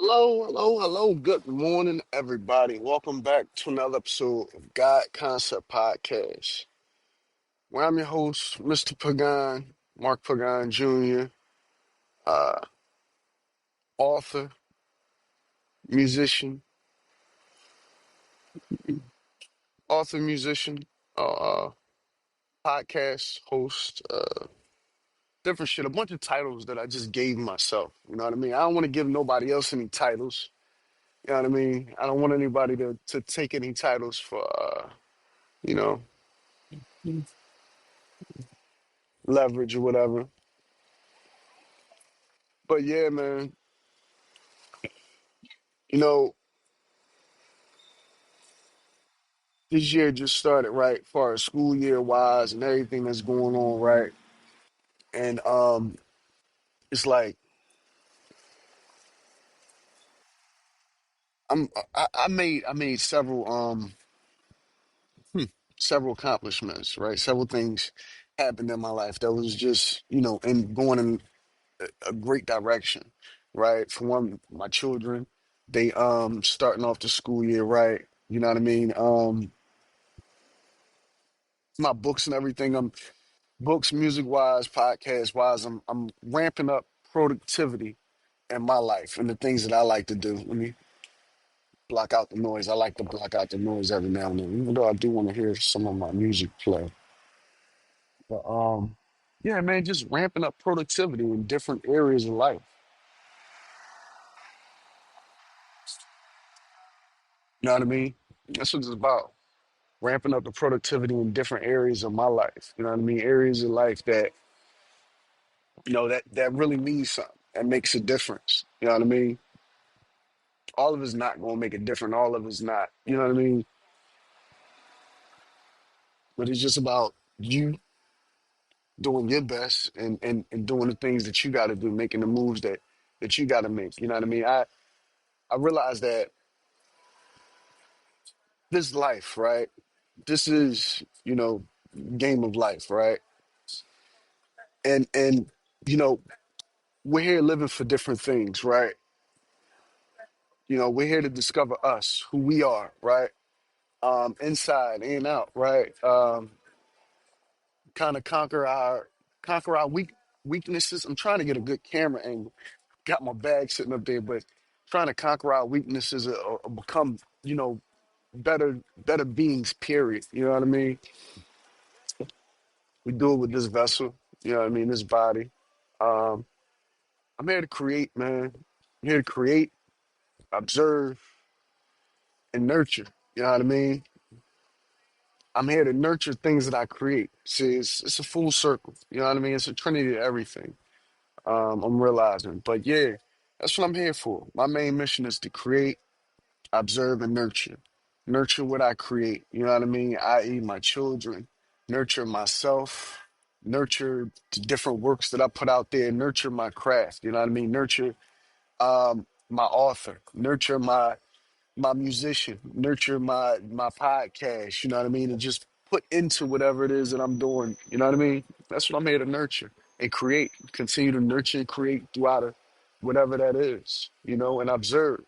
Hello, hello, hello. Good morning, everybody. Welcome back to another episode of God Concept Podcast, where I'm your host, Mr. Pagan, Mark Pagan Jr., uh, author, musician, musician, podcast host, different shit, a bunch of titles that I just gave myself. You know what I mean? I don't want to give nobody else any titles. You know what I mean? I don't want anybody to take any titles for, you know, leverage or whatever. But yeah, man, you know, this year just started right, far as school year wise and everything that's going on, right? And it's like I made hmm, several accomplishments, right? Several things happened in my life that was just, and going in a great direction, right? For one, my children, they starting off the school year, right? You know what I mean? My books and everything, books, music wise, podcast wise, I'm ramping up productivity in my life and the things that I like to do. Let me block out the noise. I like to block out the noise every now and then, even though I do want to hear some of my music play. But yeah, man, just ramping up productivity in different areas of life. You know what I mean? That's what it's about. Ramping up the productivity in different areas of my life. You know what I mean? Areas of life that, that really means something. That makes a difference. You know what I mean? All of it's not gonna make a difference. All of it's not. You know what I mean? But it's just about you doing your best and doing the things that you got to do, making the moves that you got to make. You know what I mean? I realize that this life, right? This is game of life, right? And you know we're here living for different things, right? We're here to discover us, who we are, right? Inside and out, right? Kind of conquer our weaknesses. I'm trying to get a good camera angle. Got my bag sitting up there, but trying to conquer our weaknesses or become, better beings, period. You know what I mean? We do it with this vessel, you know what I mean, this body. Um, I'm here to create, man. I'm here to create, observe, and nurture. You know what I mean? I'm here to nurture things that I create. See, it's a full circle. You know what I mean? It's a trinity of everything. I'm realizing. But yeah, that's what I'm here for. My main mission is to create, observe, and nurture. Nurture what I create. You know what I mean? I.e., my children. Nurture myself. Nurture the different works that I put out there. Nurture my craft. You know what I mean? Nurture my author. Nurture my musician. Nurture my podcast. You know what I mean? And just put into whatever it is that I'm doing. You know what I mean? That's what I'm here to nurture and create. Continue to nurture and create throughout whatever that is. And observe.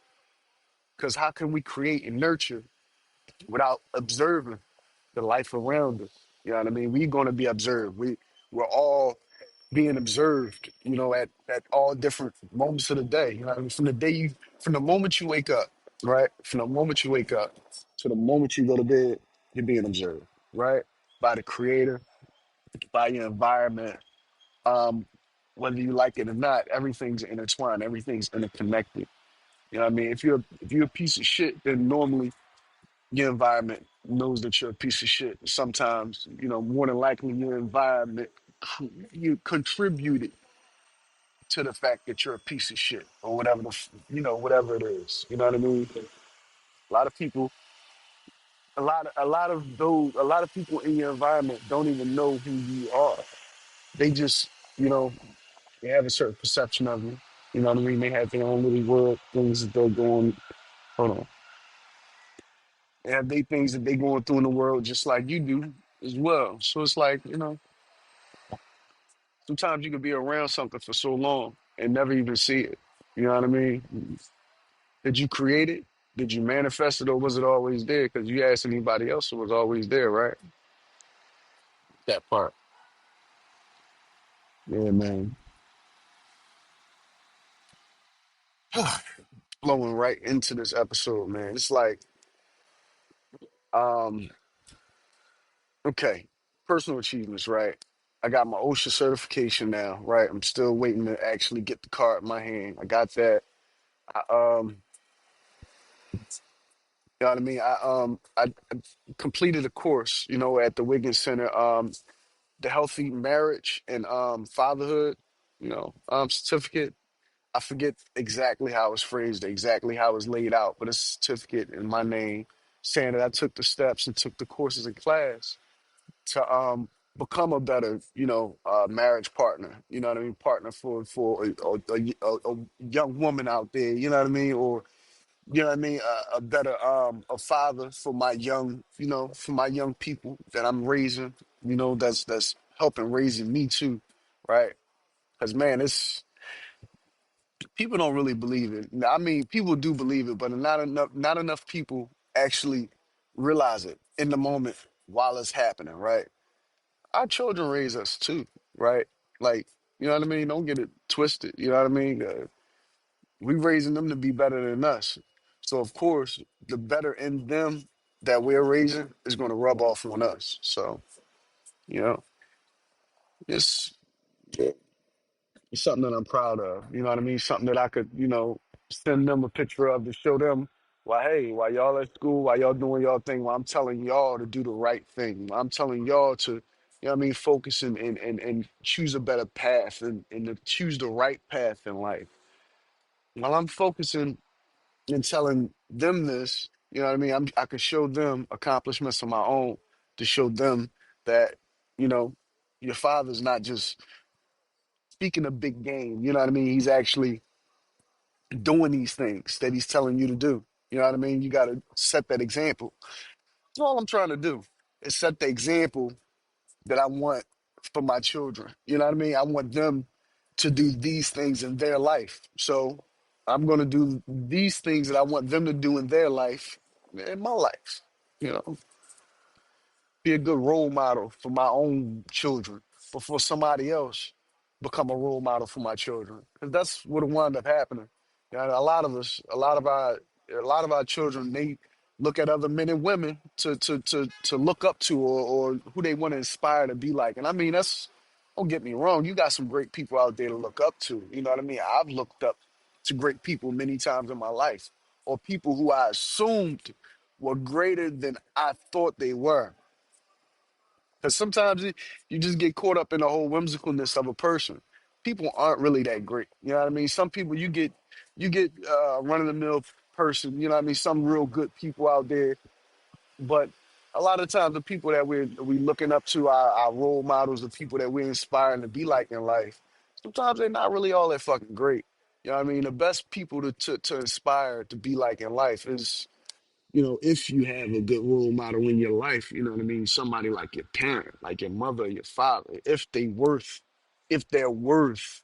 Because how can we create and nurture without observing the life around us? You know what I mean? We're going to be observed. We're all being observed. At all different moments of the day. You know what I mean? From the moment you wake up, right? From the moment you wake up to the moment you go to bed, you're being observed, right? By the Creator, by your environment. Um, Whether you like it or not, everything's intertwined. Everything's interconnected. You know what I mean? If you're a piece of shit, then normally your environment knows that you're a piece of shit. Sometimes, more than likely your environment you contributed to the fact that you're a piece of shit or whatever whatever it is. You know what I mean? A lot of people, a lot of people in your environment don't even know who you are. They just, you know, they have a certain perception of you. You know what I mean? They have their own little world things that they're going. Hold on. They have they things that they going through in the world just like you do as well. So it's like, sometimes you could be around something for so long and never even see it. You know what I mean? Did you create it? Did you manifest it, or was it always there? Because you ask anybody else, it was always there, right? That part. Yeah, man. Flowing right into this episode, man. It's like, um, okay, personal achievements, right? I got my OSHA certification now, right? I'm still waiting to actually get the card in my hand. I got that. I, you know what I mean? I completed a course, at the Wiggins Center, the healthy marriage and fatherhood, certificate. I forget exactly how it's phrased, exactly how it's laid out, but it's a certificate in my name saying that I took the steps and took the courses in class to become a better, marriage partner. You know what I mean? Partner for a young woman out there. You know what I mean? Or you know what I mean? A better a father for my young, for my young people that I'm raising. That's helping raising me too, right? Because man, it's people don't really believe it. I mean, people do believe it, but not enough people actually realize it in the moment while it's happening, right? Our children raise us too, right? Like, you know what I mean? Don't get it twisted. You know what I mean? We raising them to be better than us. So of course, the better in them that we're raising is going to rub off on us. So, you know, it's it's something that I'm proud of. You know what I mean? Something that I could, send them a picture of to show them, why, hey, while y'all at school, while y'all doing y'all thing, while I'm telling y'all to do the right thing, while I'm telling y'all to, what I mean, focus and choose a better path and to choose the right path in life. While I'm focusing and telling them this, you know what I mean? I could show them accomplishments of my own to show them that, you know, your father's not just speaking a big game. You know what I mean? He's actually doing these things that he's telling you to do. You know what I mean? You got to set that example. That's all I'm trying to do is set the example that I want for my children. You know what I mean? I want them to do these things in their life. So I'm going to do these things that I want them to do in their life, in my life. You know, be a good role model for my own children, but for somebody else, become a role model for my children. Because that's what wound up happening. You know, a lot of us, a lot of our children, they look at other men and women to look up to or who they want to inspire to be like. And I mean, that's don't get me wrong, you got some great people out there to look up to. You know what I mean? I've looked up to great people many times in my life, or people who I assumed were greater than I thought they were. Because sometimes you just get caught up in the whole whimsicalness of a person. People aren't really that great. You know what I mean? Some people you get run of the mill person. You know what I mean? Some real good people out there, but a lot of times the people that we looking up to, our role models, the people that we're inspiring to be like in life, sometimes they're not really all that fucking great. You know what I mean? The best people to inspire to be like in life is, if you have a good role model in your life, you know what I mean? Somebody like your parent, like your mother, your father, if they're worth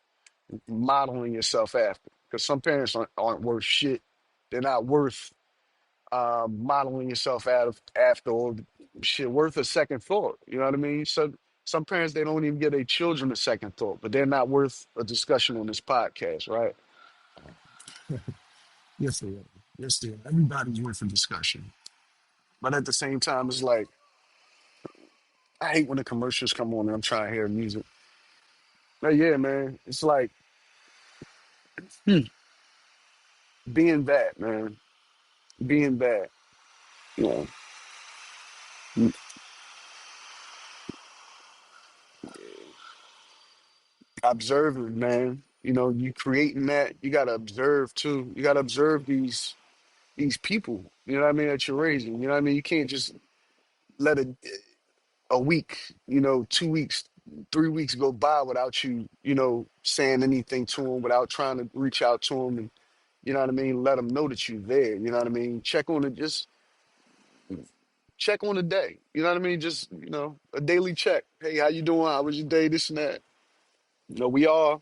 modeling yourself after. Because some parents aren't worth shit. They're not worth modeling yourself after or shit worth a second thought. You know what I mean? So some parents they don't even give their children a second thought, but they're not worth a discussion on this podcast, right? Yes, they are. Yes, they are. Everybody's worth a discussion. But at the same time, it's like I hate when the commercials come on and I'm trying to hear music. But yeah, man, it's like being bad, man. Being bad. You know, mm, observing, man. You creating that, you gotta observe too. You gotta observe these people, you know what I mean, that you're raising. You know what I mean? You can't just let a week, 2 weeks, 3 weeks go by without you, saying anything to them, without trying to reach out to them and you know what I mean, let them know that you're there. You know what I mean? Just check on the day. You know what I mean? Just, a daily check. Hey, how you doing? How was your day? This and that. We all,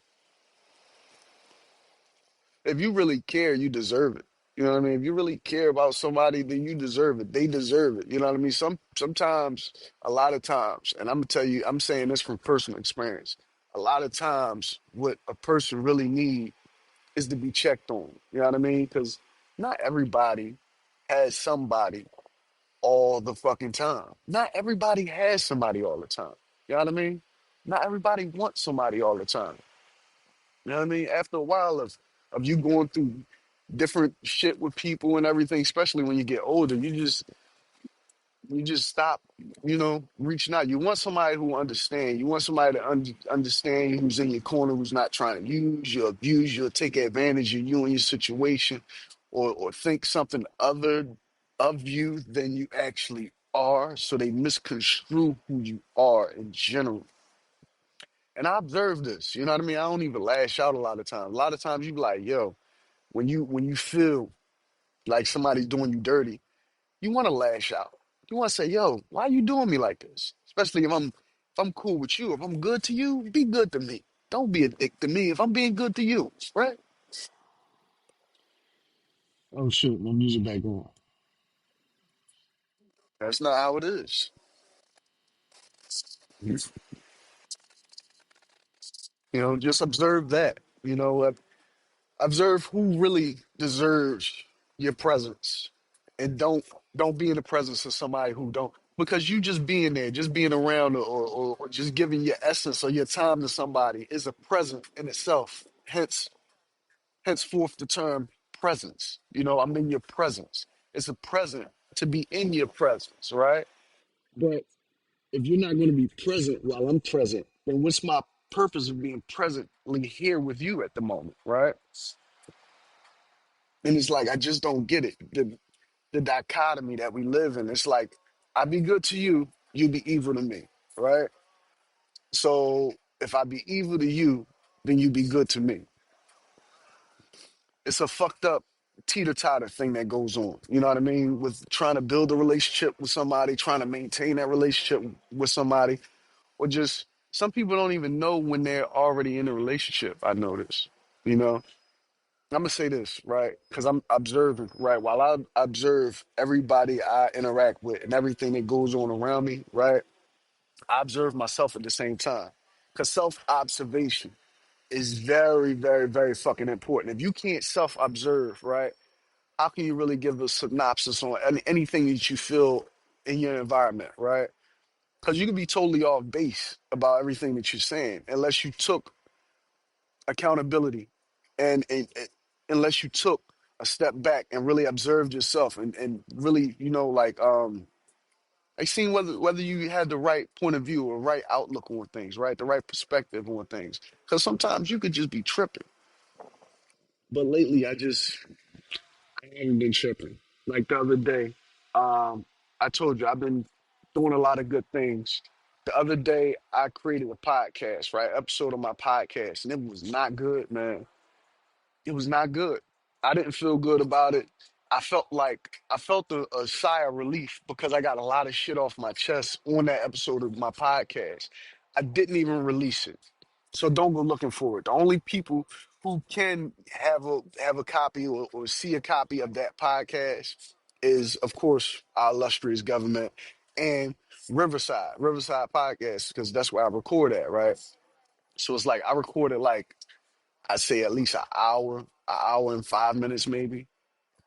if you really care, you deserve it. You know what I mean? If you really care about somebody, then you deserve it. They deserve it. You know what I mean? Sometimes, a lot of times, and I'm gonna tell you, I'm saying this from personal experience. A lot of times, what a person really need is to be checked on. You know what I mean? Because not everybody has somebody all the fucking time. Not everybody has somebody all the time. You know what I mean? Not everybody wants somebody all the time. You know what I mean? After a while of you going through different shit with people and everything, especially when you get older, you just stop, reaching out. You want somebody who understand. You want somebody to understand you, who's in your corner, who's not trying to use you, abuse you, or take advantage of you and your situation, or think something other of you than you actually are. So they misconstrue who you are in general. And I observe this. You know what I mean? I don't even lash out a lot of times. A lot of times you be like, yo, when you feel like somebody's doing you dirty, you want to lash out. You want to say, "Yo, why you doing me like this?" Especially if I'm cool with you, if I'm good to you, be good to me. Don't be a dick to me if I'm being good to you, right? Oh shit, my music back on. That's not how it is. You just observe that. Observe who really deserves your presence, and don't be in the presence of somebody who don't. Because you just being there, just being around, or just giving your essence or your time to somebody is a present in itself. Henceforth the term presence. I'm in your presence. It's a present to be in your presence, right? But if you're not going to be present while I'm present, then what's my purpose of being presently here with you at the moment, right? And it's like I just don't get it. The dichotomy that we live in. It's like I be good to you, you be evil to me, right? So if I be evil to you, then you be good to me. It's a fucked up teeter-totter thing that goes on. You know what I mean? With trying to build a relationship with somebody, trying to maintain that relationship with somebody, or just some people don't even know when they're already in a relationship. I notice, you know. I'm gonna say this, right? Because I'm observing, right? While I observe everybody I interact with and everything that goes on around me, right? I observe myself at the same time. Because self-observation is very, very, very fucking important. If you can't self-observe, right? How can you really give a synopsis on anything that you feel in your environment, right? Because you can be totally off base about everything that you're saying unless you took accountability and unless you took a step back and really observed yourself and really, like seeing whether you had the right point of view or right outlook on things, right? The right perspective on things. Because sometimes you could just be tripping. But lately I haven't been tripping. Like the other day, I told you I've been doing a lot of good things. The other day, I created a podcast, right? Episode of my podcast, and it was not good, man. It was not good. I didn't feel good about it. I felt a sigh of relief because I got a lot of shit off my chest on that episode of my podcast. I didn't even release it. So don't go looking for it. The only people who can have a copy or see a copy of that podcast is, of course, our illustrious government and Riverside Podcast, because that's where I record at, right? So it's like I recorded like I'd say at least an hour and 5 minutes maybe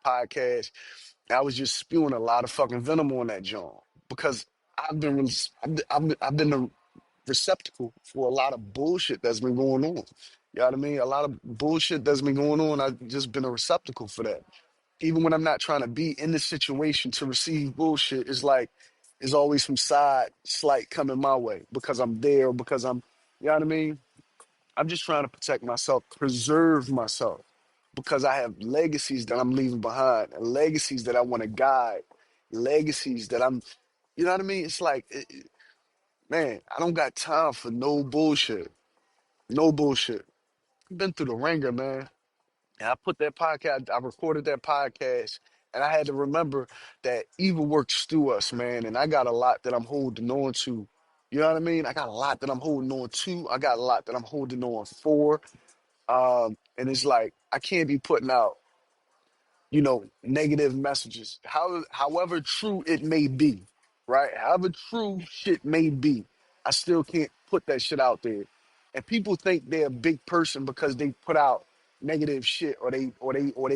podcast. I was just spewing a lot of fucking venom on that joint because I've been a receptacle for a lot of bullshit that's been going on. You know what I mean? A lot of bullshit that's been going on. I've just been a receptacle for that. Even when I'm not trying to be in the situation to receive bullshit, it's like there's always some side slight coming my way because I'm there, because you know what I mean? I'm just trying to protect myself, preserve myself, because I have legacies that I'm leaving behind, and legacies that I want to guide, legacies that you know what I mean? It's like, man, I don't got time for no bullshit, no bullshit. I've been through the ringer, man. And I put that podcast, I recorded that podcast, and I had to remember that evil works through us, man. And I got a lot that I'm holding on to. You know what I mean? I got a lot that I'm holding on to. I got a lot that I'm holding on for. And it's like I can't be putting out negative messages. However true it may be, right? However true shit may be, I still can't put that shit out there. And people think they're a big person because they put out negative shit, or they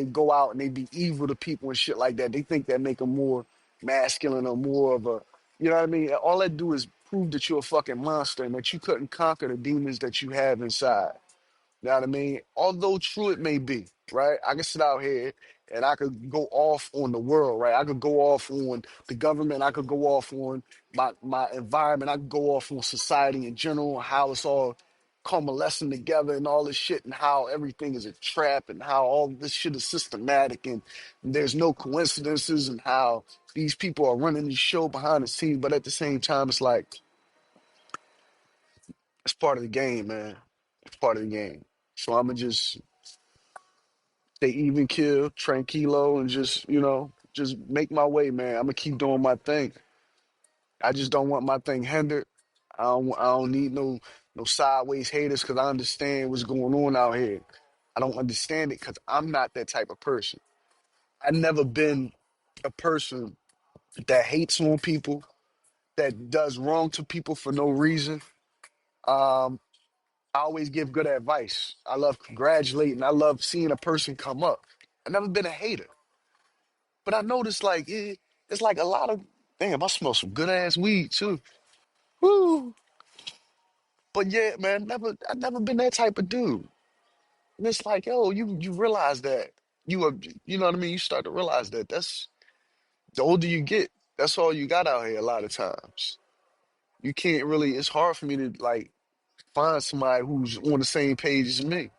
go out and they be evil to people and shit like that. They think that make them more masculine or more of a, you know what I mean? All that do is prove that you're a fucking monster and that you couldn't conquer the demons that you have inside. You know what I mean? Although true it may be, right? I can sit out here and I could go off on the world, right? I could go off on the government. I could go off on my environment. I could go off on society in general, how it's all coalescing together and all this shit, and how everything is a trap, and how all this shit is systematic and there's no coincidences, and how these people are running the show behind the scenes. But at the same time, it's like, it's part of the game, man. It's part of the game. So I'm going to just stay even kill, tranquilo, and just make my way, man. I'm gonna keep doing my thing. I just don't want my thing hindered. I don't need no sideways haters because I understand what's going on out here. I don't understand it because I'm not that type of person. I've never been a person that hates on people, that does wrong to people for no reason. Um, I always give good advice. I love congratulating. I love seeing a person come up. I've never been a hater. But I noticed like it's like a lot of damn. I smell some good ass weed too. Woo! But yeah, man, I never been that type of dude. And it's like, yo, you realize that you are, you know what I mean. You start to realize that that's the older you get, that's all you got out here. A lot of times, you can't really. It's hard for me to like find somebody who's on the same page as me.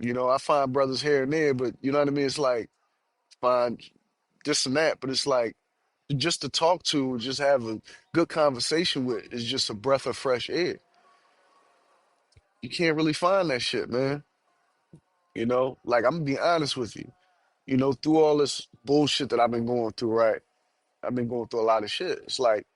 I find brothers here and there, but you know what I mean. It's like find this and that, but it's like just to talk to or just have a good conversation with is just a breath of fresh air. You can't really find that shit, man. Like I'm gonna be honest with you. Through all this bullshit that I've been going through, right? I've been going through a lot of shit. It's like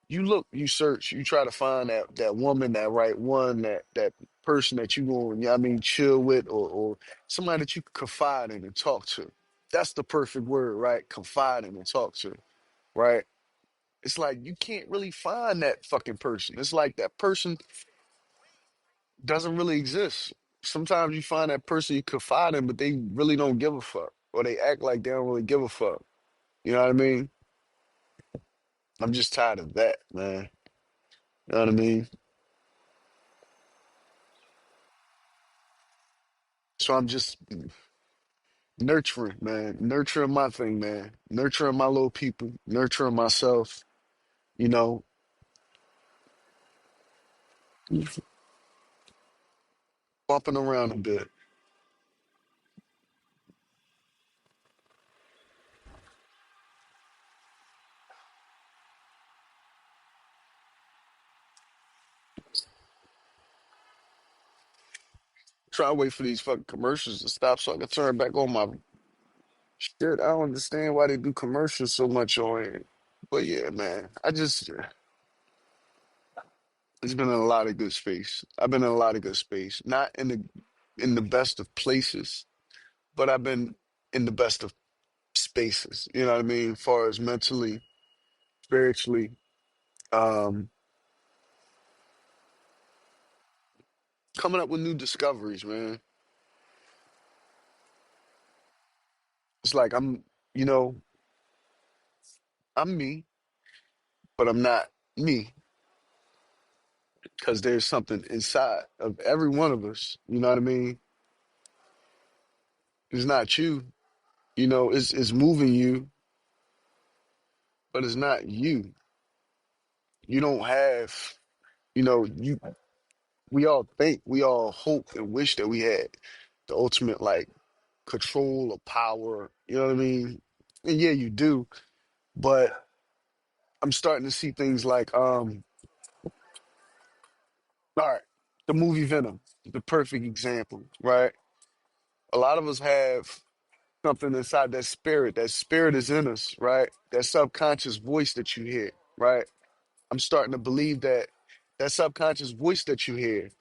you look, you search, you try to find that woman, that right one, that person that you going, chill with, or somebody that you can confide in and talk to. That's the perfect word, right? Confide in and talk to, right? It's like you can't really find that fucking person. It's like that person doesn't really exist. Sometimes you find that person you confide in, but they really don't give a fuck, or they act like they don't really give a fuck. You know what I mean? I'm just tired of that, man. You know what I mean? So I'm just nurturing, man. Nurturing my thing, man. Nurturing my little people. Nurturing myself. You know, bumping around a bit. Try to wait for these fucking commercials to stop so I can turn back on my shit. I don't understand why they do commercials so much on it. But yeah, man, it's been in a lot of good space. I've been in a lot of good space. Not in the best of places, but I've been in the best of spaces. You know what I mean? As far as mentally, spiritually, um, coming up with new discoveries, man. It's like you know, I'm me, but I'm not me because there's something inside of every one of us. You know what I mean? It's not you. It's moving you, but it's not you. You don't have, you we all think, we all hope and wish that we had the ultimate like control or power. You know what I mean? And yeah, you do. But I'm starting to see things like, all right, the movie Venom, the perfect example, right? A lot of us have something inside that spirit. That spirit is in us, right? That subconscious voice that you hear, right? I'm starting to believe that that subconscious voice that you hear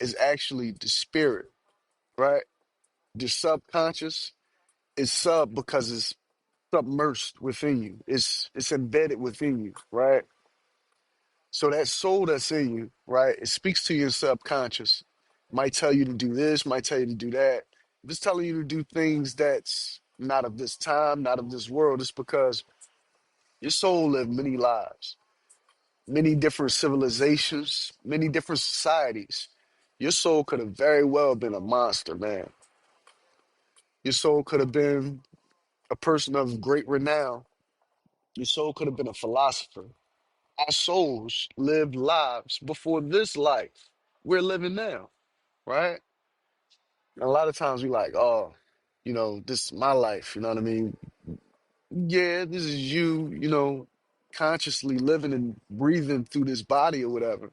is actually the spirit, right? The subconscious. It's sub because it's submersed within you. It's embedded within you, right? So that soul that's in you, right? It speaks to your subconscious. Might tell you to do this, might tell you to do that. If it's telling you to do things that's not of this time, not of this world, it's because your soul lived many lives, many different civilizations, many different societies. Your soul could have very well been a monster, man. Your soul could have been a person of great renown. Your soul could have been a philosopher. Our souls lived lives before this life we're living now, right? And a lot of times we like, oh, this is my life, you know what I mean? Yeah, this is you, consciously living and breathing through this body or whatever.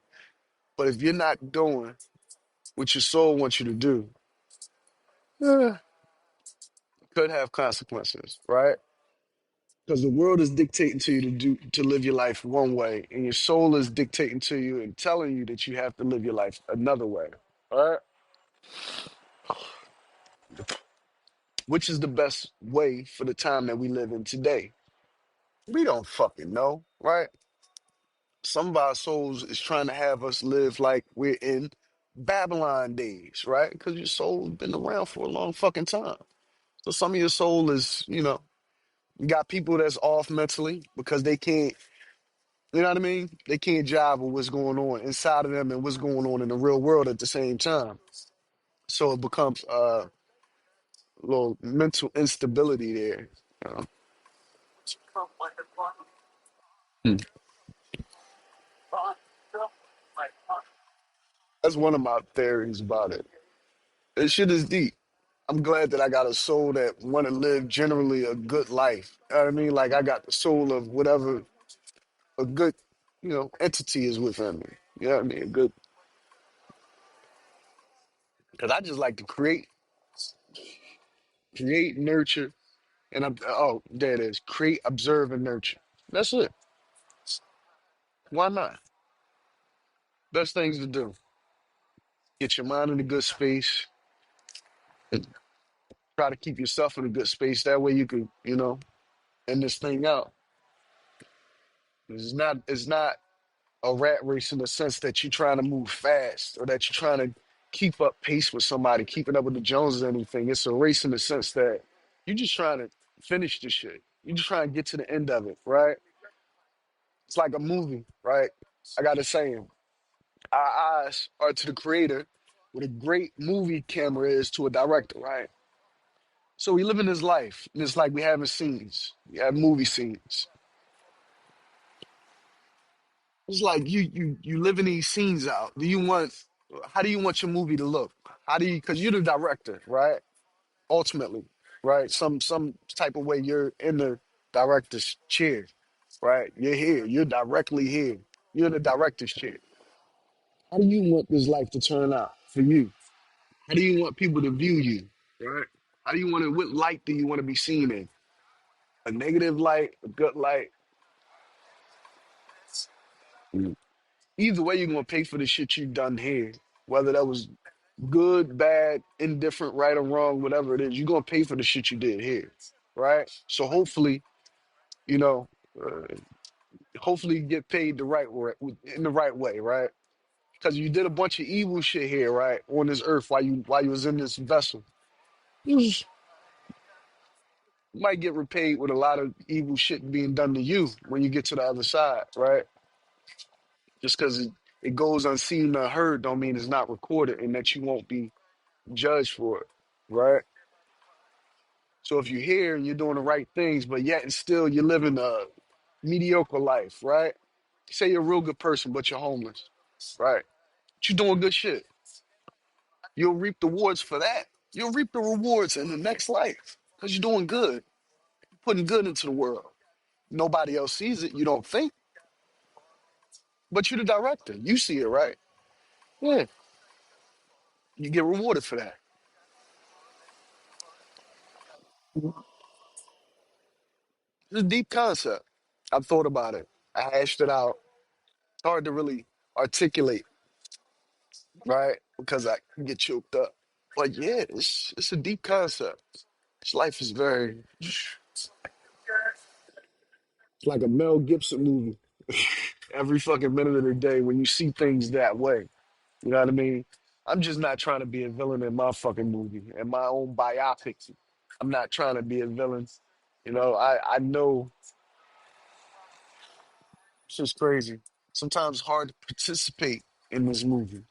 But if you're not doing what your soul wants you to do, it could have consequences, right? Because the world is dictating to you to live your life one way, and your soul is dictating to you and telling you that you have to live your life another way. All right. Which is the best way for the time that we live in today? We don't fucking know, right? Some of our souls is trying to have us live like we're in Babylon days, right? Because your soul has been around for a long fucking time. So some of your soul is, you got people that's off mentally because they can't, you know what I mean? They can't jive with what's going on inside of them and what's going on in the real world at the same time. So it becomes a little mental instability there. You know? That's one of my theories about it. This shit is deep. I'm glad that I got a soul that want to live generally a good life. You know what I mean? Like I got the soul of whatever a good, entity is within me. You know what I mean? A good, because I just like to create, nurture, and oh, there it is. Create, observe, and nurture. That's it. Why not? Best things to do. Get your mind in a good space. And try to keep yourself in a good space. That way you can, end this thing out. It's not a rat race in the sense that you're trying to move fast or that you're trying to keep up pace with somebody, keeping up with the Joneses or anything. It's a race in the sense that you're just trying to finish the shit. You're just trying to get to the end of it, right? It's like a movie, right? I got a saying. Our eyes are to the creator what a great movie camera is to a director, right? So we live in this life, and it's like we having scenes. We have movie scenes. It's like you living these scenes out. How do you want your movie to look? How do you, because you're the director, right? Ultimately, right? Some type of way you're in the director's chair, right? You're here. You're directly here. You're in the director's chair. How do you want this life to turn out for you? How do you want people to view you, right? How do you want to, what light do you want to be seen in? A negative light, a good light? Mm. Either way, you're gonna pay for the shit you done here. Whether that was good, bad, indifferent, right or wrong, whatever it is, you're gonna pay for the shit you did here, right? So hopefully, you know, uh, hopefully you get paid the right way, in the right way, right? Because you did a bunch of evil shit here, right, on this earth while you was in this vessel. You might get repaid with a lot of evil shit being done to you when you get to the other side, right? Just because it goes unseen or heard don't mean it's not recorded and that you won't be judged for it, right? So if you're here and you're doing the right things, but yet and still you're living a mediocre life, right? Say you're a real good person, but you're homeless, right? But you're doing good shit. You'll reap the rewards for that. You'll reap the rewards in the next life because you're doing good, putting good into the world. Nobody else sees it. You don't think, but you're the director. You see it, right? Yeah. You get rewarded for that. It's a deep concept. I've thought about it. I hashed it out. It's hard to really articulate, right? Because I get choked up. But yeah, it's a deep concept. This life is very, it's like a Mel Gibson movie. Every fucking minute of the day when you see things that way. You know what I mean? I'm just not trying to be a villain in my fucking movie and my own biopics. I'm not trying to be a villain. I know it's just crazy. Sometimes it's hard to participate in this movie,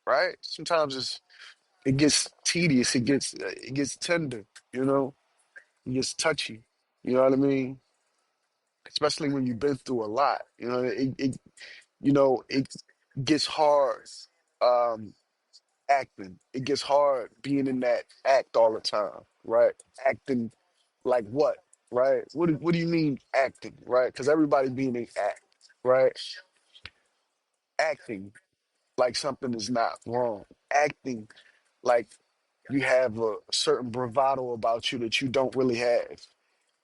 right? Sometimes it gets tedious. It gets tender. You know, it gets touchy. You know what I mean? Especially when you've been through a lot. It gets hard. Um, Acting. It gets hard being in that act all the time, right? Acting like what, right? What do you mean acting, right? Because everybody being in act, right? Acting like something is not wrong. Acting like you have a certain bravado about you that you don't really have.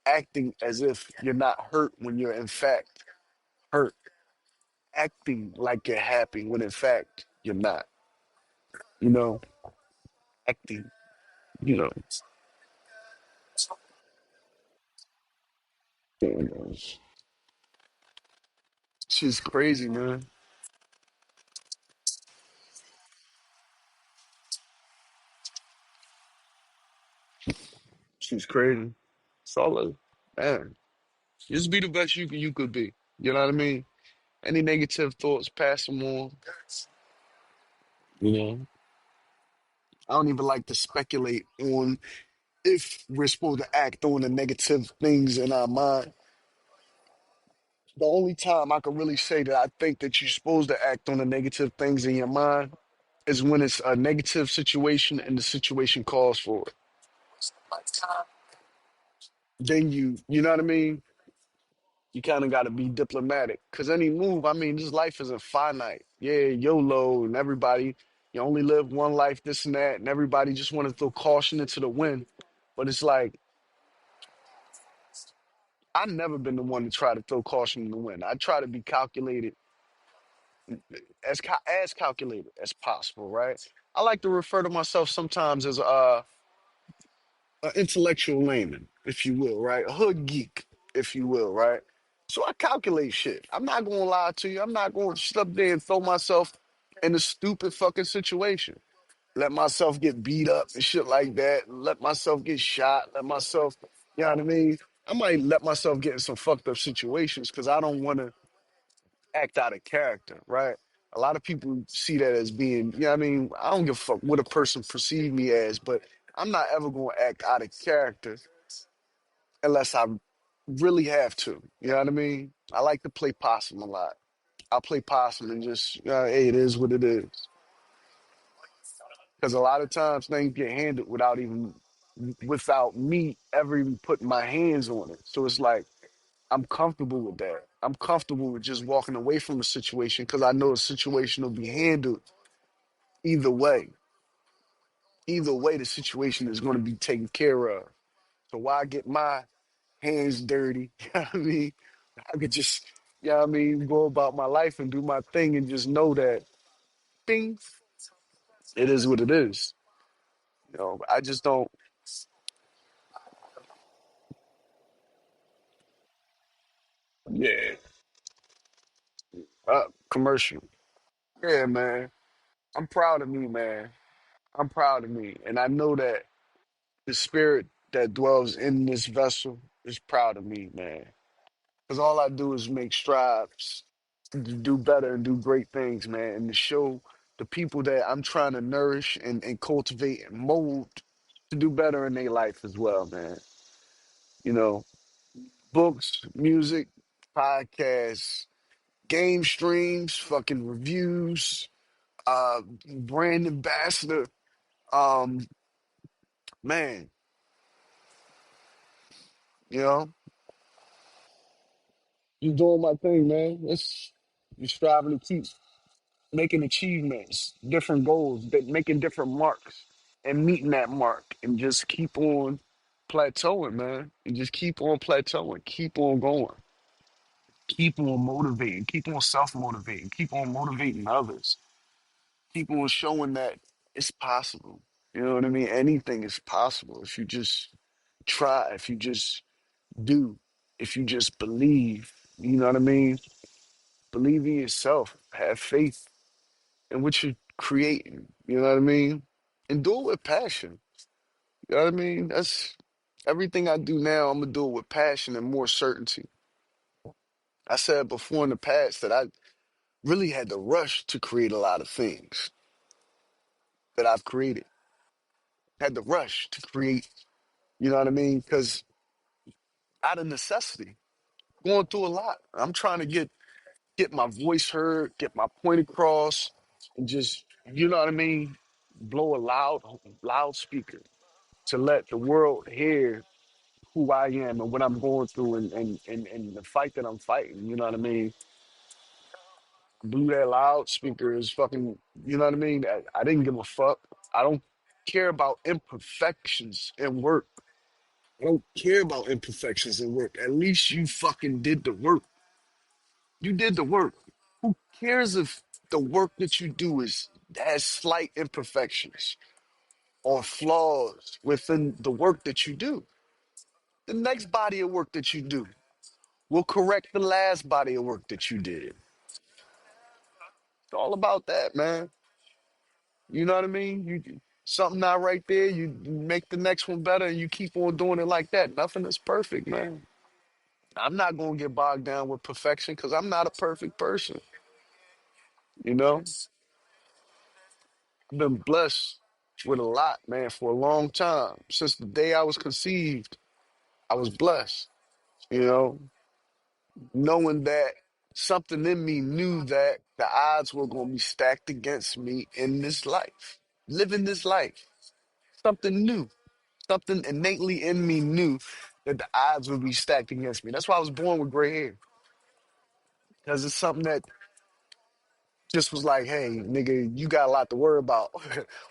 Acting as if you're not hurt when you're in fact hurt. Acting like you're happy when in fact you're not. You know, acting. You know, she's crazy, man. She's crazy. Solid, man. Just be the best you could be. You know what I mean? Any negative thoughts, pass them on. You know, I don't even like to speculate on if we're supposed to act on the negative things in our mind. The only time I can really say that I think that you're supposed to act on the negative things in your mind is when it's a negative situation and the situation calls for it. Then you know what I mean? You kind of got to be diplomatic because any move, I mean, this life isn't finite. Yeah, YOLO and everybody, you only live one life, this and that, and everybody just want to throw caution into the wind. But it's like, I've never been the one to try to throw caution in the wind. I try to be calculated, as calculated as possible, right? I like to refer to myself sometimes as an intellectual layman, if you will, right? A hood geek, if you will, right? So I calculate shit. I'm not gonna lie to you. I'm not gonna sit up there and throw myself in a stupid fucking situation. Let myself get beat up and shit like that. Let myself get shot. Let myself, you know what I mean? I might let myself get in some fucked up situations because I don't want to act out of character, right? A lot of people see that as being, you know what I mean? I don't give a fuck what a person perceive me as, but I'm not ever going to act out of character unless I really have to. You know what I mean? I like to play possum a lot. I play possum and just, hey, it is what it is. Because a lot of times things get handled without me ever even putting my hands on it. So it's like, I'm comfortable with that. I'm comfortable with just walking away from the situation because I know the situation will be handled either way. Either way, the situation is going to be taken care of. So why get my hands dirty? You know what I mean? I could just, you know what I mean, go about my life and do my thing and just know that, bing, it is what it is. I just don't, yeah, commercial. Yeah, man. I'm proud of me, man. I'm proud of me. And I know that the spirit that dwells in this vessel is proud of me, man. Because all I do is make strides to do better and do great things, man, and to show the people that I'm trying to nourish and cultivate and mold to do better in their life as well, man. You know, books, music, podcasts, game streams, fucking reviews, brand ambassador. Um, Man, you know, you doing my thing, man. It's you striving to keep making achievements, different goals, making different marks, and meeting that mark, and just keep on plateauing, man. And just keep on plateauing, keep on going, keep on motivating, keep on self motivating, keep on motivating others, keep on showing that it's possible. You know what I mean? Anything is possible if you just try, if you just do, if you just believe, you know what I mean? Believe in yourself, have faith in what you're creating, you know what I mean? And do it with passion. You know what I mean? That's everything I do now, I'm gonna do it with passion and more certainty. I said before in the past that I really had to rush to create a lot of things that I've created. Had to rush to create, you know what I mean? Because out of necessity, going through a lot. I'm trying to get my voice heard, get my point across, and just, you know what I mean, blow a loudspeaker to let the world hear who I am and what I'm going through and the fight that I'm fighting. You know what I mean? Blew that loudspeaker is fucking, you know what I mean? I didn't give a fuck. I don't care about imperfections in work. I don't care about imperfections in work. At least you fucking did the work. You did the work. Who cares if the work that you do is has slight imperfections or flaws within the work that you do? The next body of work that you do will correct the last body of work that you did. It's all about that, man. You know what I mean? You something not right there, you make the next one better and you keep on doing it like that. Nothing is perfect, man. I'm not gonna get bogged down with perfection because I'm not a perfect person. You know, I've been blessed with a lot, man, for a long time. Since the day I was conceived, I was blessed, you know, knowing that something in me knew that the odds were going to be stacked against me in this life, living this life. Something new, something innately in me knew that the odds would be stacked against me. That's why I was born with gray hair, because it's something that just was like, hey, nigga, you got a lot to worry about.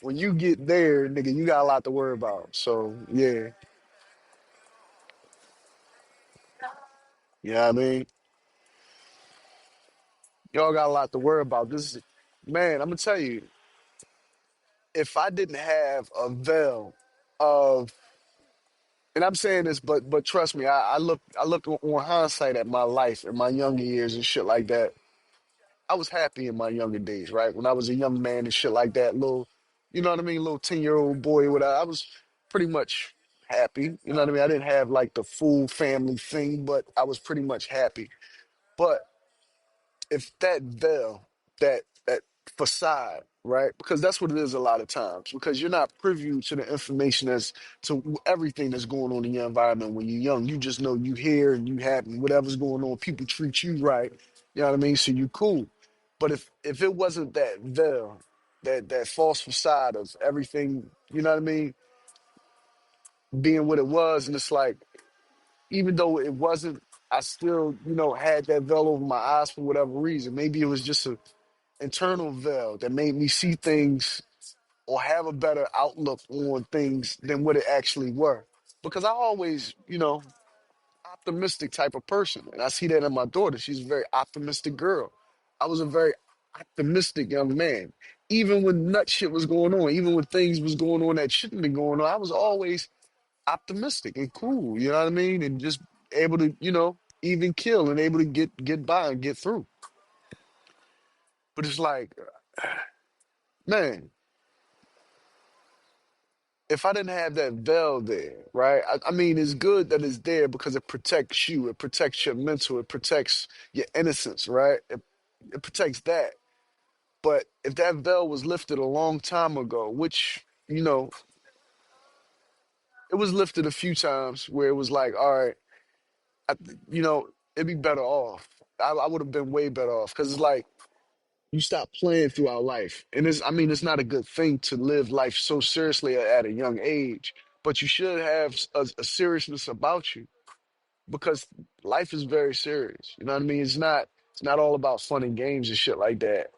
When you get there, nigga, you got a lot to worry about. So, yeah, you know what I mean? Y'all got a lot to worry about. Man, I'm gonna tell you, if I didn't have a veil of, and I'm saying this, but trust me, I look on hindsight at my life in my younger years and shit like that. I was happy in my younger days, right? When I was a young man and shit like that, little, you know what I mean, little 10-year-old boy, whatever. I was pretty much happy. You know what I mean? I didn't have like the full family thing, but I was pretty much happy. But if that veil, that facade, right? Because that's what it is a lot of times. Because you're not privy to the information as to everything that's going on in your environment when you're young. You just know you here and you happy. Whatever's going on, people treat you right. You know what I mean? So you cool. But if it wasn't that veil, that false facade of everything, you know what I mean, being what it was, and it's like even though it wasn't, I still, had that veil over my eyes for whatever reason. Maybe it was just a internal veil that made me see things or have a better outlook on things than what it actually were. Because I always, optimistic type of person. And I see that in my daughter. She's a very optimistic girl. I was a very optimistic young man. Even when nut shit was going on, even when things was going on that shouldn't be going on, I was always optimistic and cool, you know what I mean? And just able to, even kill and able to get by and get through. But it's like, man, if I didn't have that veil there, right? I mean, it's good that it's there because it protects you, it protects your mental, it protects your innocence, right? It protects that. But if that veil was lifted a long time ago, which, it was lifted a few times where it was like, all right, I, you know, it'd be better off. I would have been way better off because it's like you stop playing throughout life. And it's not a good thing to live life so seriously at a young age, but you should have a seriousness about you because life is very serious. You know what I mean? It's not all about fun and games and shit like that.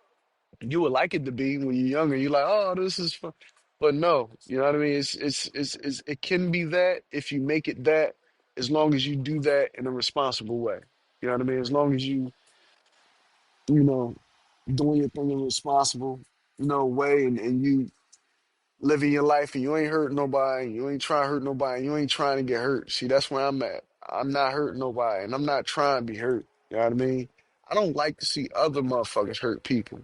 You would like it to be when you're younger. You're like, oh, this is fun. But no, you know what I mean? It can be that if you make it that, as long as you do that in a responsible way. You know what I mean? As long as you know, doing your thing in a responsible, way, and you living your life and you ain't hurt nobody, you ain't trying to hurt nobody, you ain't trying to get hurt. See, that's where I'm at. I'm not hurting nobody and I'm not trying to be hurt. You know what I mean? I don't like to see other motherfuckers hurt people.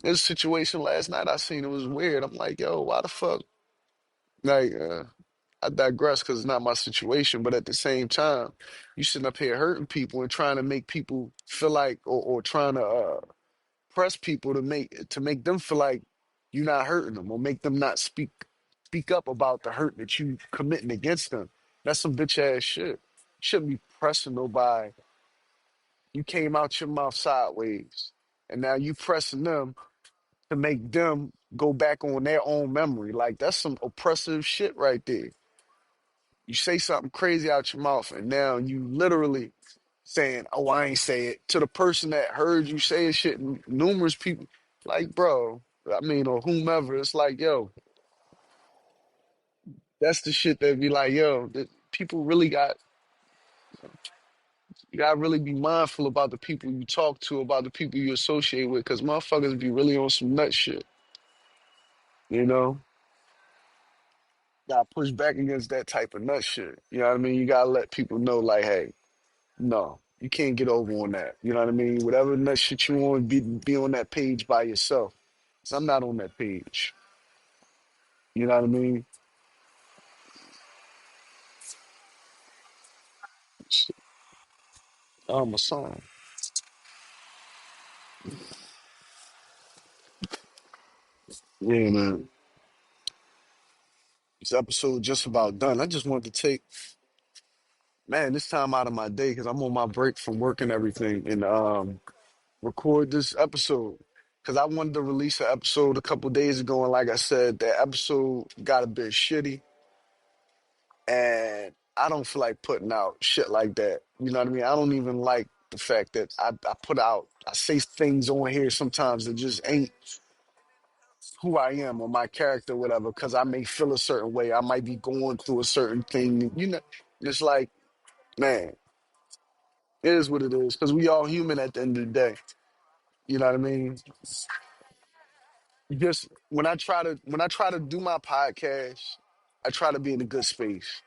This situation last night I seen, it was weird. I'm like, yo, why the fuck? Like, I digress because it's not my situation, but at the same time, you sitting up here hurting people and trying to make people feel like, or trying to press people to make them feel like you're not hurting them, or make them not speak up about the hurt that you committing against them. That's some bitch ass shit. You shouldn't be pressing nobody. You came out your mouth sideways, and now you pressing them to make them go back on their own memory. Like that's some oppressive shit right there. You say something crazy out your mouth, and now you literally saying, "Oh, I ain't say it," to the person that heard you say shit. Numerous people, like, bro, I mean, or whomever. It's like, yo, that's the shit that be like, yo, people really got. You gotta really be mindful about the people you talk to, about the people you associate with, because motherfuckers be really on some nut shit. You know, gotta push back against that type of nut shit. You know what I mean? You gotta let people know, like, hey, no, you can't get over on that. You know what I mean? Whatever nut shit you want, be on that page by yourself. 'Cause I'm not on that page. You know what I mean? Shit, I'm a song. Yeah, man. This episode just about done. I just wanted to take, man, this time out of my day because I'm on my break from work and everything, and record this episode. Because I wanted to release an episode a couple days ago, and like I said, that episode got a bit shitty, and I don't feel like putting out shit like that. You know what I mean? I don't even like the fact that I say things on here sometimes that just ain't who I am or my character, whatever, because I may feel a certain way. I might be going through a certain thing. You know, it's like, man, it is what it is, because we all human at the end of the day. You know what I mean? Just when I try to do my podcast, I try to be in a good space.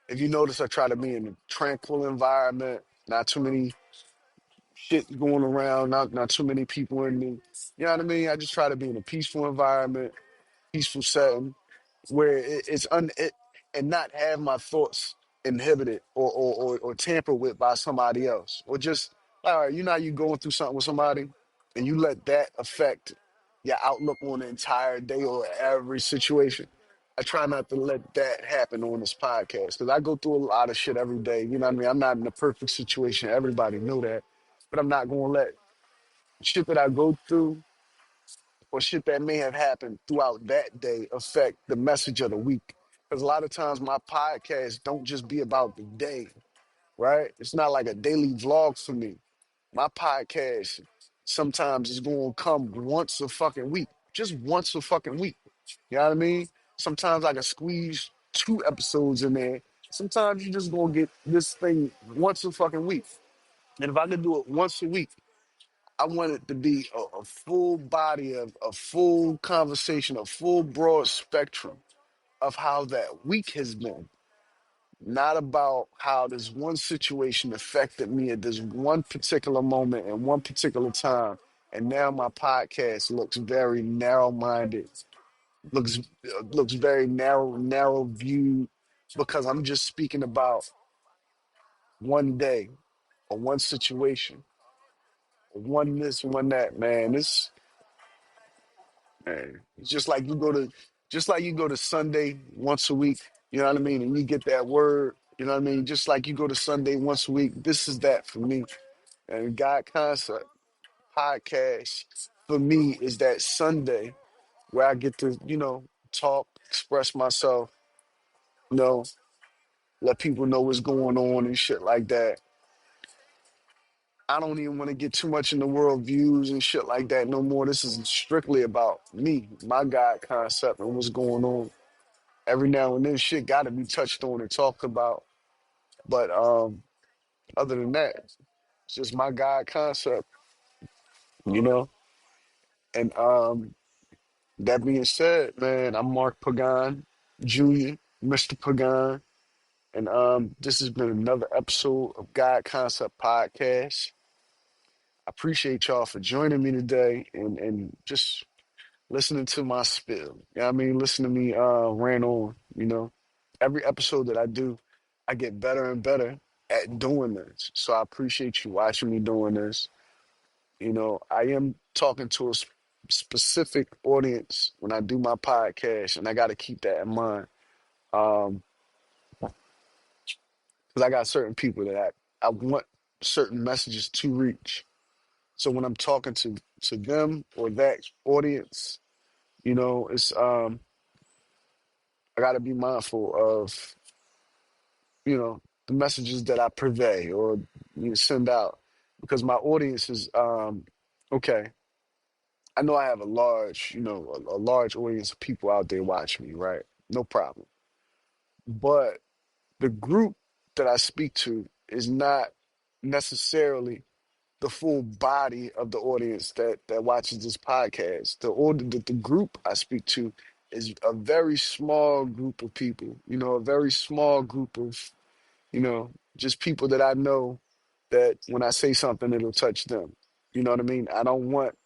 If you notice, I try to be in a tranquil environment, not too many shit going around, not too many people in me. You know what I mean? I just try to be in a peaceful environment, peaceful setting where and not have my thoughts inhibited or tampered with by somebody else. Or just, all right, you know how you going through something with somebody and you let that affect your outlook on the entire day or every situation. I try not to let that happen on this podcast because I go through a lot of shit every day. You know what I mean? I'm not in a perfect situation. Everybody know that. But I'm not going to let shit that I go through or shit that may have happened throughout that day affect the message of the week. Because a lot of times my podcasts don't just be about the day, right? It's not like a daily vlog for me. My podcast sometimes is going to come once a fucking week, just once a fucking week. You know what I mean? Sometimes I can squeeze 2 episodes in there. Sometimes you just going to get this thing once a fucking week. And if I could do it once a week, I want it to be a full body of a full conversation, a full broad spectrum of how that week has been. Not about how this one situation affected me at this one particular moment and one particular time. And now my podcast looks very narrow-minded, looks very narrow viewed because I'm just speaking about one day or one situation, or one this, one that. Man, this. Man, it's just like you go to Sunday once a week, you know what I mean? And you get that word, you know what I mean? Just like you go to Sunday once a week, this is that for me. And God Concept podcast for me is that Sunday where I get to, talk, express myself, you know, let people know what's going on and shit like that. I don't even want to get too much in the world views and shit like that no more. This is strictly about me, my God concept, and what's going on. Every now and then shit gotta be touched on and talked about. But other than that, it's just my God concept, you know? And That being said, man, I'm Mark Pagan Jr., Mr. Pagan, and this has been another episode of God Concept Podcast. I appreciate y'all for joining me today and just listening to my spill. You know what I mean? Listen to me rant on, you know. Every episode that I do, I get better and better at doing this. So I appreciate you watching me doing this. You know, I am talking to a specific audience when I do my podcast, and I got to keep that in mind. Um, because I got certain people that I want certain messages to reach. So when I'm talking to them or that audience, you know, it's I got to be mindful of, you know, the messages that I purvey or send out because my audience is okay. I know I have a large, a large audience of people out there watching me, right? No problem. But the group that I speak to is not necessarily the full body of the audience that watches this podcast. The group I speak to is a very small group of people, a very small group of, just people that I know that when I say something, it'll touch them. You know what I mean? I don't want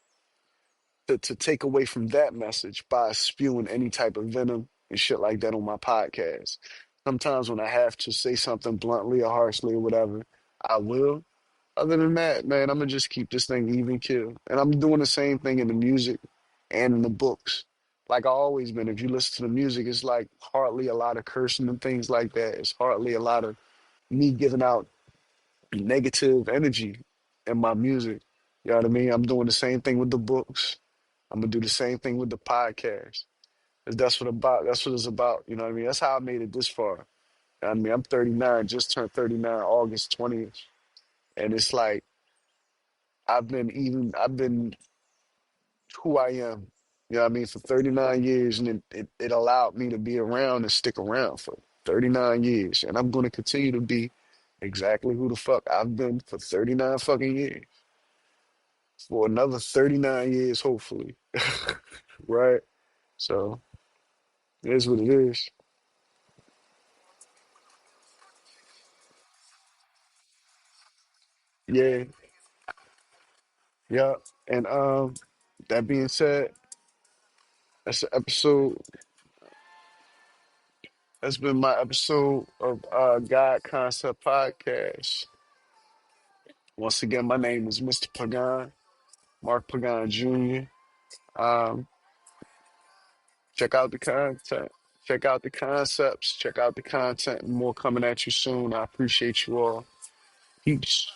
to take away from that message by spewing any type of venom and shit like that on my podcast. Sometimes when I have to say something bluntly or harshly or whatever, I will. Other than that, man, I'm gonna just keep this thing even kill. And I'm doing the same thing in the music and in the books. Like I always been. If you listen to the music, it's like hardly a lot of cursing and things like that. It's hardly a lot of me giving out negative energy in my music. You know what I mean? I'm doing the same thing with the books. I'm gonna do the same thing with the podcast. 'Cause that's what it's about. You know what I mean? That's how I made it this far. I mean, I'm 39, just turned 39 August 20th. And it's like I've been who I am, you know what I mean, for 39 years and it allowed me to be around and stick around for 39 years. And I'm gonna continue to be exactly who the fuck I've been for 39 fucking years. For another 39 years, hopefully. Right? So it is what it is. Yeah, yeah. And that being said, that's the episode. That's been my episode of God Concept Podcast. Once again, my name is Mr. Pagan, Mark Pagan Jr. Um, check out the content, check out the concepts, check out the content. More coming at you soon. I appreciate you all. Peace.